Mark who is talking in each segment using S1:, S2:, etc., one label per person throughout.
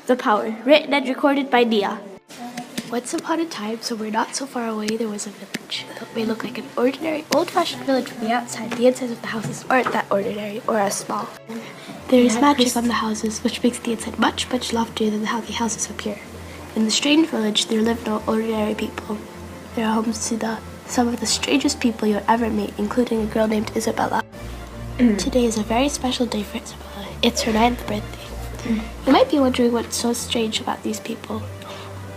S1: The Power, written and recorded by Nia. Once upon a time, somewhere not so far away, there was a village. Though it may look like an ordinary, old-fashioned village from the outside, the insides of the houses aren't that ordinary or as small. There is magic on the houses, which makes the inside much, much loftier than how the houses appear. In the strange village, there live no ordinary people. They are homes to some of the strangest people you'll ever meet, including a girl named Isabella. Today is a very special day for Isabella. It's her 9th birthday. You might be wondering what's so strange about these people.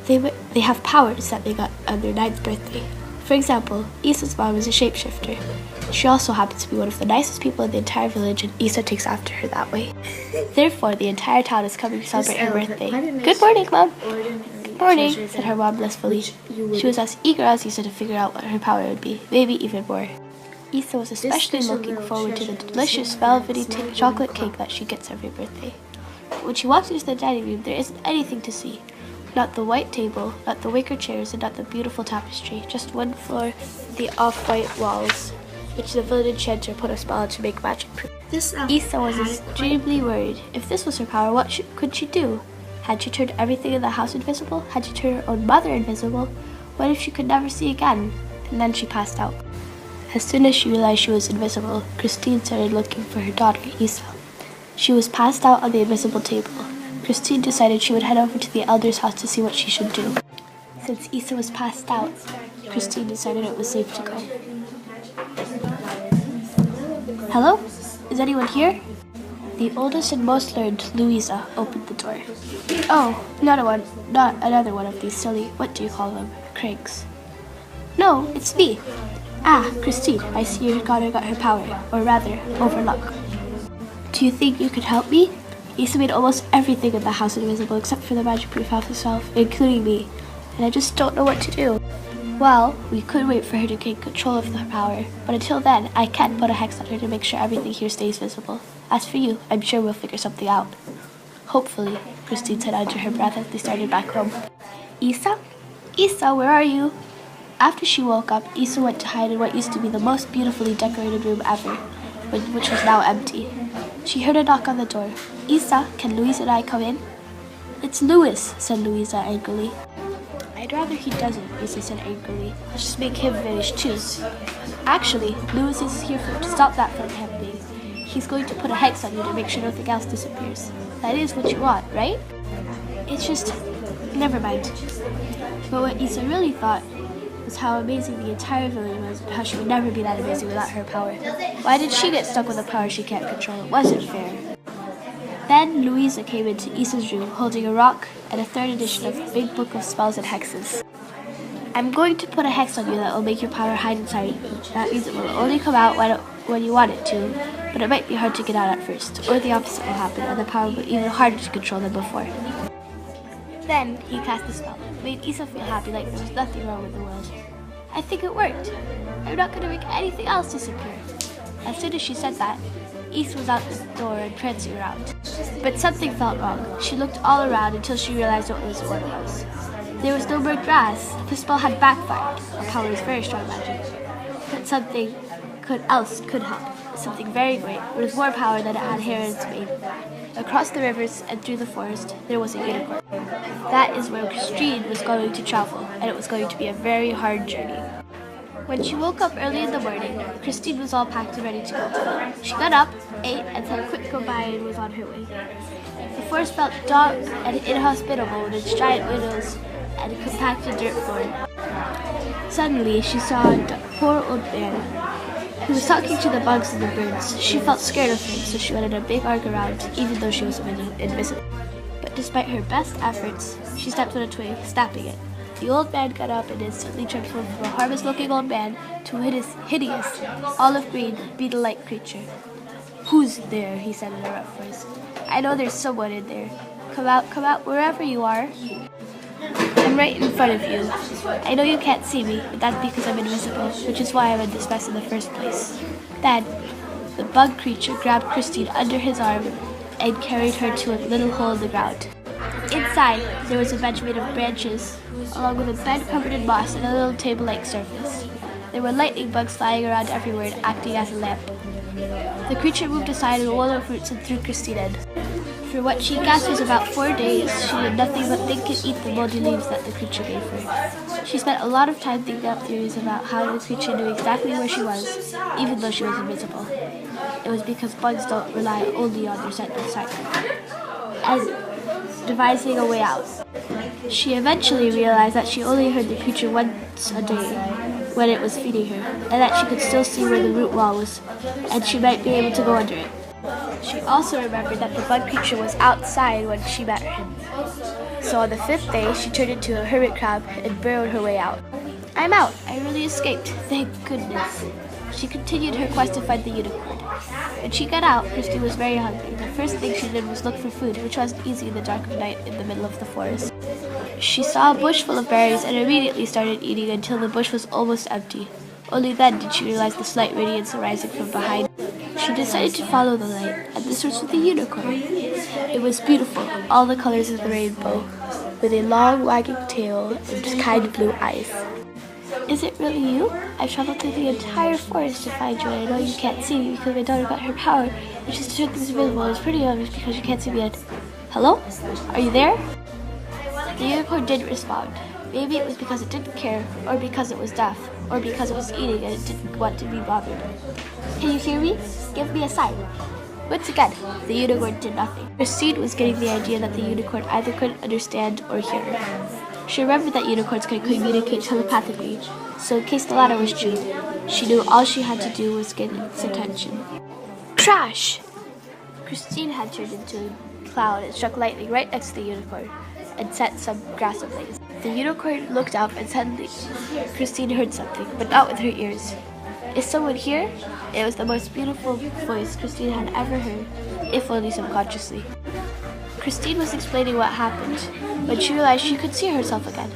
S1: They have powers that they got on their 9th birthday. For example, Isa's mom is a shapeshifter. She also happens to be one of the nicest people in the entire village, and Isa takes after her that way. Therefore, the entire town is coming to celebrate her birthday. Good morning, Mom. Good morning, said her mom blissfully. She was as eager as Isa to figure out what her power would be, maybe even more. Isa was especially looking forward to the delicious velvety chocolate cake that she gets every birthday. But when she walks into the dining room, there isn't anything to see. Not the white table, not the wicker chairs, and not the beautiful tapestry. Just one floor, the off-white walls, which the village enchanter put a spell on to make magic proof. Isa was extremely worried. If this was her power, what could she do? Had she turned everything in the house invisible? Had she turned her own mother invisible? What if she could never see again? And then she passed out. As soon as she realized she was invisible, Christine started looking for her daughter, Isa. She was passed out on the invisible table. Christine decided she would head over to the elder's house to see what she should do. Since Isa was passed out, Christine decided it was safe to go. Hello? Is anyone here? The oldest and most learned, Louisa, opened the door. Oh, not another one of these silly, what do you call them, cranks. No, it's me. Ah, Christine, I see your daughter got her power, or rather, overluck. Do you think you could help me? Isa made almost everything in the house invisible except for the magic-proof house itself, including me, and I just don't know what to do. Well, we could wait for her to gain control of the power, but until then, I can't put a hex on her to make sure everything here stays visible. As for you, I'm sure we'll figure something out. Hopefully, Christine said under her breath as they started back home. Isa? Isa, where are you? After she woke up, Isa went to hide in what used to be the most beautifully decorated room ever, which was now empty. She heard a knock on the door. Isa, can Louise and I come in? It's Louis, said Louisa angrily. I'd rather he doesn't, Isa said angrily. Let's just make him vanish too. Actually, Louis is here to stop that from happening. He's going to put a hex on you to make sure nothing else disappears. That is what you want, right? It's just... never mind. But what Isa really thought was how amazing the entire village was and how she would never be that amazing without her power. Why did she get stuck with a power she can't control? It wasn't fair. Then Louisa came into Isa's room holding a rock and a 3rd edition of the Big Book of Spells and Hexes. I'm going to put a hex on you that will make your power hide inside you. That means it will only come out when you want it to, but it might be hard to get out at first, or the opposite will happen and the power will be even harder to control than before. Then he cast the spell. It made Isa feel happy, like there was nothing wrong with the world. I think it worked. I'm not going to make anything else disappear. As soon as she said that, Isa was out the door and prancing around. But something felt wrong. She looked all around until she realized what it was. There was no more grass. The spell had backfired. Her power was very strong magic. But something else could help. Something very great, with more power than it had here in Spain. Across the rivers and through the forest, there was a unicorn. That is where Christine was going to travel, and it was going to be a very hard journey. When she woke up early in the morning, Christine was all packed and ready to go. She got up, ate, and said a quick goodbye and was on her way. The forest felt dark and inhospitable with its giant windows and compacted dirt floor. Suddenly, she saw a poor old man. He was talking to the bugs and the birds. She felt scared of him, so she went in a big arc around, even though she was invisible. But despite her best efforts, she stepped on a twig, snapping it. The old man got up and instantly transformed from a harmless-looking old man to a hideous, olive-green, beetle-like creature. Who's there? He said in a rough voice. I know there's someone in there. Come out, wherever you are. I'm right in front of you. I know you can't see me, but that's because I'm invisible, which is why I'm in this mess in the first place. Then, the bug creature grabbed Christine under his arm and carried her to a little hole in the ground. Inside, there was a bench made of branches, along with a bed covered in moss and a little table-like surface. There were lightning bugs flying around everywhere and acting as a lamp. The creature moved aside a wall of roots and threw Christine in. For what she guessed was about 4 days, she did nothing but think and eat the moldy leaves that the creature gave her. She spent a lot of time thinking up theories about how the creature knew exactly where she was, even though she was invisible. It was because bugs don't rely only on their sense of sight, and devising a way out. She eventually realized that she only heard the creature once a day when it was feeding her, and that she could still see where the root wall was, and she might be able to go under it. She also remembered that the bug creature was outside when she met him. So on the 5th day, she turned into a hermit crab and burrowed her way out. "I'm out. I really escaped. Thank goodness." She continued her quest to find the unicorn. When she got out, Christine was very hungry. The first thing she did was look for food, which wasn't easy in the dark of night in the middle of the forest. She saw a bush full of berries and immediately started eating until the bush was almost empty. Only then did she realize the slight radiance arising from behind. She decided to follow the light, and this was with the unicorn. It was beautiful, all the colors of the rainbow, with a long wagging tail and kind blue eyes. "Is it really you? I've traveled through the entire forest to find you, and I know you can't see me because my daughter got her power, which is to turn things invisible. It's pretty obvious because you can't see me yet. Hello? Are you there?" The unicorn didn't respond. Maybe it was because it didn't care, or because it was deaf, or because it was eating and it didn't want to be bothered. "Can you hear me? Give me a sign." Once again, the unicorn did nothing. Christine was getting the idea that the unicorn either couldn't understand or hear her. She remembered that unicorns could communicate telepathically, so in case the latter was true, she knew all she had to do was get its attention. Crash! Christine had turned into a cloud and struck lightning right next to the unicorn and set some grass ablaze. The unicorn looked up and suddenly Christine heard something, but not with her ears. "Is someone here?" It was the most beautiful voice Christine had ever heard, if only subconsciously. Christine was explaining what happened when she realized she could see herself again.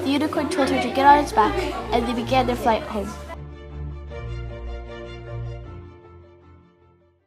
S1: The unicorn told her to get on its back, and they began their flight home.